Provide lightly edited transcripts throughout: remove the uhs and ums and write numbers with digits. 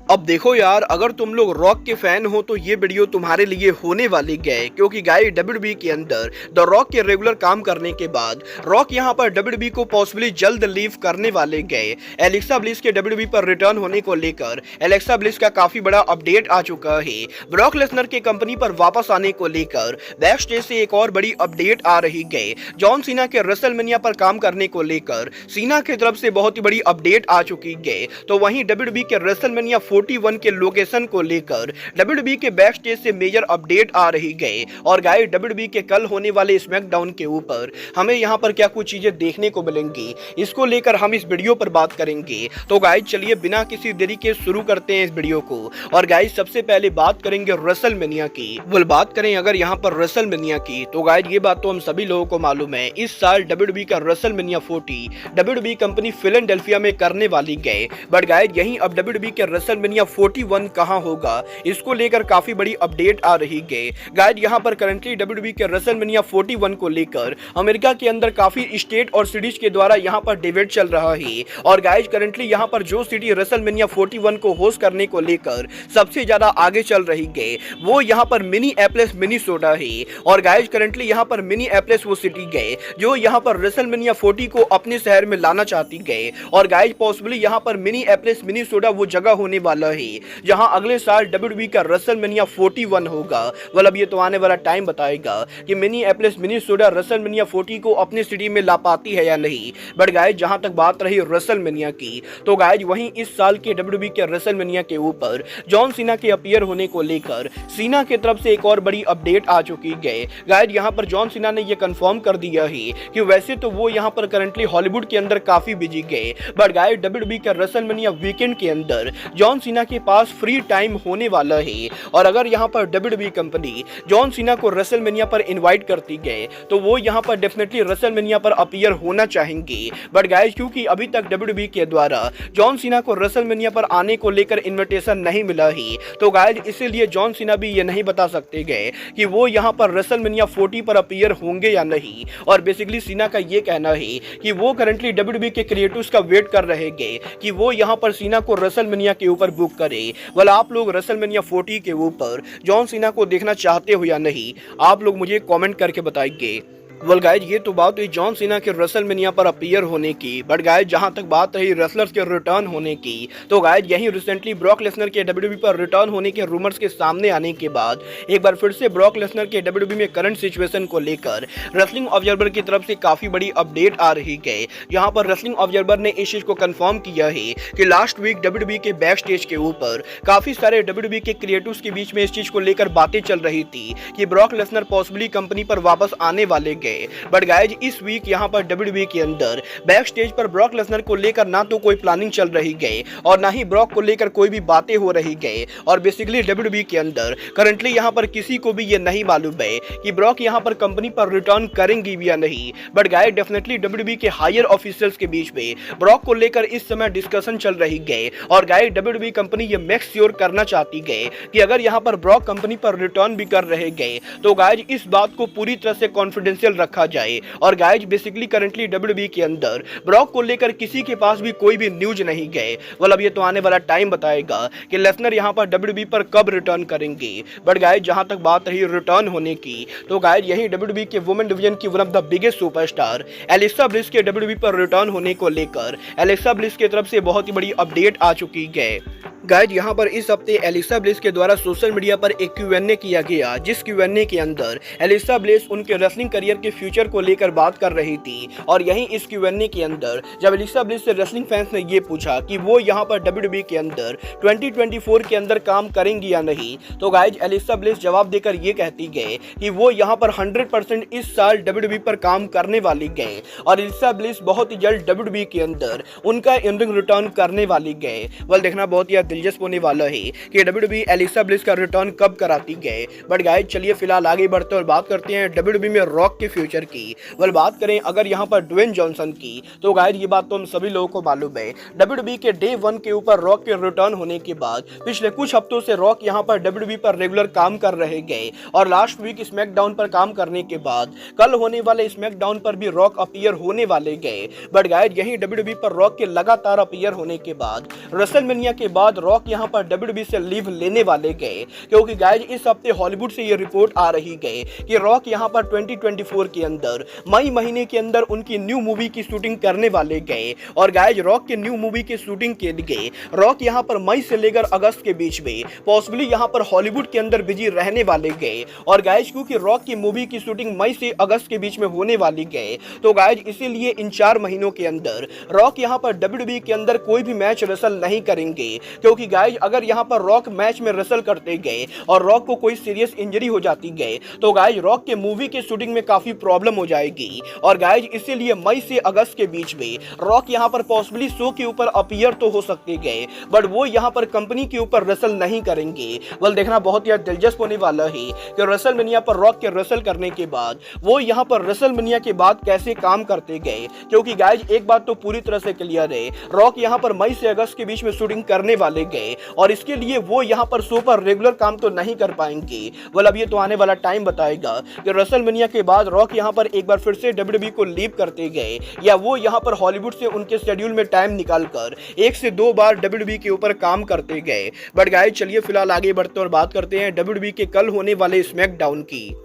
अब देखो यार, अगर तुम लोग रॉक के फैन हो तो ये वीडियो तुम्हारे लिए होने वाली है, क्योंकि गाइस डब्ल्यूडब्ल्यूई के अंदर द रॉक के रेगुलर काम करने के बाद रॉक यहाँ पर डब्ल्यूडब्ल्यूई को पॉसिबली जल्द लीव करने वाले गए। एलेक्सा ब्लिस के डब्ल्यूडब्ल्यूई पर रिटर्न होने को लेकर एलेक्सा ब्लिस का काफी बड़ा अपडेट आ चुका है। ब्रॉक लेसनर के कंपनी पर वापस आने को लेकर बैक स्टेज से एक और बड़ी अपडेट आ रही है। जॉन सीना के रेसलमेनिया पर काम करने को लेकर सीना की तरफ से बहुत ही बड़ी अपडेट आ चुकी है। तो वहीं डब्ल्यूडब्ल्यूई के रेसलमेनिया 41 के लोकेशन को लेकर डब्ल्यूडब्ल्यूई के बैक स्टेज से मेजर अपडेट आ रही है। और गाइस डब्ल्यूडब्ल्यूई के कल होने वाले स्मैकडाउन के ऊपर हमें यहाँ पर क्या कुछ चीजें देखने को मिलेंगी, इसको लेकर हम इस वीडियो पर बात करेंगे। तो गाइस चलिए बिना किसी देरी के शुरू करते हैं इस वीडियो को। और गाइस सबसे पहले बात करेंगे रेसलमेनिया की। बात करें अगर यहाँ पर रेसलमेनिया की, तो गाइस ये बात तो हम सभी लोगों को मालूम है, इस साल डब्ल्यूडब्ल्यूई का रेसलमेनिया 40 डब्ल्यूडब्ल्यूई कंपनी फिलाडेल्फिया में करने वाली है। बट गाइस यहीं अब डब्ल्यूडब्ल्यूई के रेसलमेनिया 41 कहां होगा, इसको लेकर काफी बड़ी अपडेट आ रही है। गाइस यहां पर करंटली डब्ल्यूडब्ल्यूई के रेसलमेनिया 41 को लेकर अमेरिका के अंदर काफी स्टेट और सिटीज के द्वारा यहां पर डिबेट चल रहा है। और गाइस करंटली यहां पर जो सिटी रेसलमेनिया 41 को होस्ट करने को लेकर सबसे ज्यादा आगे चल रही है, वो यहां पर मिनीएपोलिस मिनीसोटा है। और गाइस करंटली यहां पर मिनीएपोलिस वो सिटी है जो यहां पर रेसलमेनिया 40 को अपने शहर में लाना चाहती है। और गाइस पॉसिबली यहां पर मिनीएपोलिस मिनीसोटा वो जगह होने वाला है जहां अगले साल डब्ल्यूडब्ल्यूई का रेसलमेनिया 41 होगा। मतलब ये तो आने वाला टाइम बताएगा कि मिनीएपोलिस मिनीसोटा रेसलमेनिया 40 को अपने सिटी में ला पाती है या नहीं। बट गाइस जहां तक बात रही रेसलमेनिया की, तो गाइस वहीं इस साल के डब्ल्यूडब्ल्यूई के रेसलमेनिया के ऊपर जॉन सीना के अपीयर होने को लेकर सीना की तरफ से एक और बड़ी अपडेट आ चुकी है। गाइस यहां पर जॉन सीना ने यह कंफर्म कर दिया है कि वैसे तो वो यहां पर करंटली हॉलीवुड के अंदर काफी बिजी गए, बट गाइस डब्ल्यूडब्ल्यूई के रेसलमेनिया वीकेंड के अंदर जॉन सीना के पास फ्री टाइम होने वाला है। और अगर यहां पर डब्ल्यूडब्ल्यूई कंपनी जॉन सीना को रेसलमेनिया पर इनवाइट करती है तो वो यहां पर डेफिनेटली रेसलमेनिया पर अपीयर होना चाहेंगे। बट गाइस क्योंकि अभी तक डब्ल्यूडब्ल्यूई के द्वारा जॉन सीना को रेसलमेनिया पर आने को लेकर इनविटेशन नहीं मिला है, तो गाइस इसीलिए जॉन सीना भी ये नहीं बता सकते गए कि वो यहां पर रेसलमेनिया 40 पर अपीयर होंगे या नहीं। और बेसिकली सीना का ये कहना है कि वो करंटली डब्ल्यूडब्ल्यूई के क्रिएटिव्स का वेट कर रहे हैं कि वो यहां पर सीना को रेसलमेनिया के ऊपर बुक करे। वाला आप लोग रेसलमेनिया 40 के ऊपर जॉन सीना को देखना चाहते हो या नहीं, आप लोग मुझे कमेंट करके बताइए। वेल गाइज ये तो बात हुई जॉन सीना के रेसलमेनिया पर अपीयर होने की। बट गाइज जहां तक बात रही रेसलर्स के रिटर्न होने की, तो गाइज यही रिसेंटली ब्रॉक लेसनर के डब्ल्यूडब्ल्यूई पर रिटर्न होने के रूमर्स के सामने आने के बाद एक बार फिर से ब्रॉक लेसनर के डब्ल्यूडब्ल्यूई में करंट सिचुएशन को लेकर रेसलिंग ऑब्जर्वर की तरफ से काफी बड़ी अपडेट आ रही है। यहाँ पर रेसलिंग ऑब्जर्वर ने इस चीज को कंफर्म किया है कि लास्ट वीक डब्ल्यूडब्ल्यूई के बैक स्टेज के ऊपर काफी सारे डब्ल्यूडब्ल्यूई के क्रिएटिव्स के बीच में इस चीज को लेकर बातें चल रही थी कि ब्रॉक लेसनर पॉसिबली कंपनी पर वापस आने वाले गए। बट गाइज इस वीक यहाँ पर डब्ल्यूडब्ल्यूई के अंदर बैक स्टेज पर ब्रॉक लेसनर को लेकर ना तो कोई प्लानिंग चल रही गए और ना ही ब्रॉक को लेकर कोई भी बातें हो रही गए। और बेसिकली डब्ल्यूडब्ल्यूई के अंदर करंटली यहाँ पर किसी को भी ये नहीं मालूम है कि ब्रॉक यहाँ पर कंपनी पर रिटर्न करेंगी भी या नहीं। बट गाइज डेफिनेटली डब्ल्यूडब्ल्यूई के हायर ऑफिशियल्स के बीच में ब्रॉक को लेकर इस समय डिस्कशन चल रही गए। और गाइज डब्ल्यूडब्ल्यूई कंपनी ये मेक श्योर करना चाहती गए कि अगर यहाँ पर ब्रॉक कंपनी पर रिटर्न भी कर रहे गए तो गाइज इस बात को पूरी तरह से कॉन्फिडेंशियल रखा जाए। और गाइज बेसिकली करंटली डब्ल्यूडब्ल्यूई के अंदर ब्रॉक को लेकर किसी के पास भी कोई भी न्यूज नहीं गए। मतलब ये तो आने वाला टाइम बताएगा कि लेसनर यहाँ पर डब्ल्यूडब्ल्यूई पर कब रिटर्न करेंगे। बट गाइज जहां तक बात रही रिटर्न होने की, तो गाइज यही डब्ल्यूडब्ल्यूई के वुमेन डिवीजन की one of the biggest superstar Alexa bliss के डब्ल्यूडब्ल्यूई पर रिटर्न होने को लेकर एलेक्सा ब्लिस की तरफ से बहुत ही बड़ी अपडेट आ चुकी है। गाइज यहाँ पर इस हफ्ते एलेक्सा ब्लिस के द्वारा सोशल मीडिया पर एक Q&A किया गया, जिस Q&A के अंदर एलेक्सा ब्लिस उनके रेसलिंग करियर के फ्यूचर को लेकर बात कर रही थी। और यहीं इस Q&A के अंदर जब एलेक्सा ब्लिस से रेसलिंग फैंस ने ये पूछा कि वो यहाँ पर डब्ल्यूडब्ल्यूई के अंदर 2024 के अंदर काम करेंगी या नहीं, तो गाइज एलेक्सा ब्लिस जवाब देकर ये कहती गए कि वो यहाँ पर 100% इस साल डब्ल्यूडब्ल्यूई पर काम करने वाली गए। और एलेक्सा ब्लिस बहुत ही जल्द डब्ल्यूडब्ल्यूई के अंदर उनका इन रिंग रिटर्न करने वाली गए। वेल देखना बहुत ही दिलचस्प होने वाला है कि डब्ल्यूडब्ल्यूई एलेक्सा ब्लिस का रिटर्न कब कराती गए। बट गाइस चलिए फिलहाल आगे बढ़ते और बात करते हैं डब्ल्यूडब्ल्यूई में रॉक के फ्यूचर की। वेल बात करें अगर यहाँ पर ड्वेन जॉनसन की, तो गाइज ये बात तो हम सभी लोगों को मालूम है, WWE के डे 1 के ऊपर रॉक के रिटर्न होने के बाद पिछले कुछ हफ्तों से रॉक यहाँ पर WWE पर रेगुलर काम कर रहे गए और लास्ट वीक स्मैकडाउन पर काम करने के बाद कल होने वाले स्मैकडाउन पर भी रॉक अपीयर होने वाले गए। बट गाइज यही WWE पर रॉक के लगातार अपीयर होने के बाद रेसलमेनिया के बाद रॉक यहाँ पर WWE से लीव लेने वाले गए, क्योंकि गाइज इस हफ्ते हॉलीवुड से ये रिपोर्ट आ रही गई कि रॉक यहाँ पर 2024 के अंदर मई महीने के अंदर उनकी न्यू मूवी की शूटिंग करने वाले गए। और गाइज रॉक के न्यू मूवी की शूटिंग के लिए रॉक यहाँ पर मई से लेकर अगस्त के बीच में पॉसिबली यहाँ पर हॉलीवुड के अंदर बिजी रहने वाले गए। और गाइज क्योंकि रॉक की मूवी की शूटिंग मई से अगस्त के बीच में होने वाली गए, तो गाइज इसीलिए इन 4 महीनों के अंदर रॉक यहाँ पर WWE के अंदर कोई भी मैच रेसल नहीं करेंगे, क्योंकि गाइज अगर यहाँ पर रॉक मैच में रेसल करते गए और रॉक को कोई सीरियस इंजरी हो जाती गए तो गाइज रॉक के मूवी के शूटिंग में काफी प्रॉब्लम हो जाएगी। और गाइज इसीलिए मई से अगस्त के बीच में रॉक यहाँ पर पॉसिबली शो के ऊपर अपीयर तो हो सकते गए, बट वो यहाँ पर कंपनी के ऊपर रेसल नहीं करेंगे। वेल देखना बहुत ही दिलचस्प होने वाला है कि रेसलमेनिया पर रॉक के रेसल करने के बाद वो यहाँ पर रेसलमेनिया के बाद कैसे काम करते गए, क्योंकि गाइज एक बात तो पूरी तरह से क्लियर है, रॉक यहाँ पर मई से अगस्त के बीच में शूटिंग करने वाले गए और इसके लिए वो यहाँ पर शो पर रेगुलर काम तो नहीं कर पाएंगे। वेल अब ये तो आने वाला टाइम बताएगा कि रेसलमेनिया के बाद रॉक यहाँ पर एक बार फिर से WWE को लीव करते गए या वो यहाँ पर हॉलीवुड से उनके शेड्यूल में टाइम निकालकर 1 से 2 बार WWE के ऊपर काम करते गए। बट गाइस चलिए फिलहाल आगे बढ़ते और बात करते हैं WWE के कल होने वाले स्मैकडाउन की।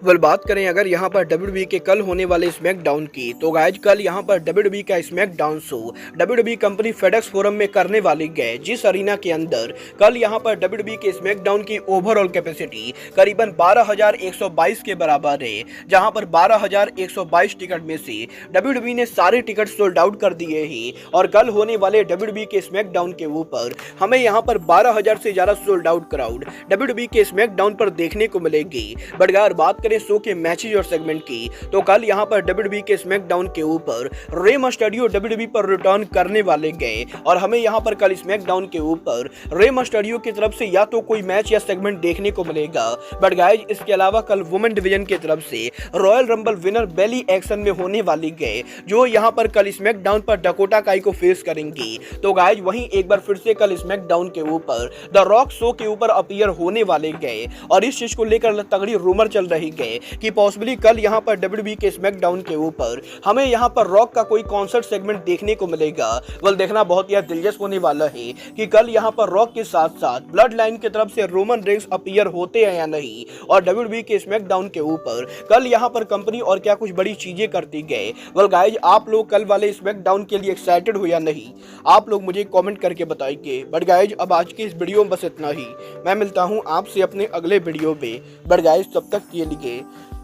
वेल बात करें अगर यहाँ पर WWE के कल होने वाले स्मैकडाउन की, तो गाइज कल यहाँ पर WWE का SmackDown show WWE company FedEx forum में करने वाली गए, जिस अरीना के अंदर कल यहाँ पर WWE के स्मैकडाउन की ओवरऑल कैपेसिटी करीबन 12,122 के बराबर है, जहाँ पर 12,122 टिकट में से WWE ने सारे टिकट सोल्ड आउट कर दिए हैं और कल होने वाले WWE के स्मैकडाउन के ऊपर हमें यहाँ पर 12,000 से ज्यादा सोल्ड आउट क्राउड WWE के स्मैकडाउन पर देखने को मिलेगी। बट यार बात शो के मैचेज और सेगमेंट की, तो कल यहां पर WWE के स्मैकडाउन के ऊपर रे मस्टरियो WWE पर रिटर्न करने वाले गए और हमें यहां पर कल स्मैकडाउन के ऊपर रे मस्टरियो की तरफ से या तो कोई मैच या सेगमेंट देखने को मिलेगा। बट गाइज इसके अलावा कल वुमेन डिवीजन की तरफ से रॉयल रंबल विनर बेली एक्शन में होने वाली गए, जो यहां पर कल स्मैकडाउन पर डकोटा काई को फेस करेंगी। तो गाइज वहीं एक बार फिर से कल स्मैकडाउन के ऊपर द रॉक शो के ऊपर अपीयर होने वाले गए और इस चीज को लेकर तगड़ी रूमर चल रही कि पॉसिबली कल यहां पर WWE के स्मैकडाउन के ऊपर हमें यहां पर रॉक का कोई कॉन्सर्ट सेगमेंट देखने को मिलेगा। वेल देखना बहुत ही दिलचस्प होने वाला है कि कल यहां पर रॉक के साथ साथ ब्लड लाइन की तरफ से रोमन रेंस अपीयर होते हैं या नहीं, और WWE के स्मैकडाउन के ऊपर कल यहां पर कंपनी और क्या कुछ बड़ी चीजें करती गए। वेल गाइज आप लोग कल वाले स्मैकडाउन के लिए एक्साइटेड हो या नहीं, आप लोग मुझे कमेंट करके बताइए। बट गाइज अब आज की इस वीडियो में बस इतना ही, मैं मिलता हूं आपसे अपने अगले वीडियो में। बट गाइज तब तक के लिए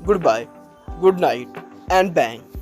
goodbye, good night and bang.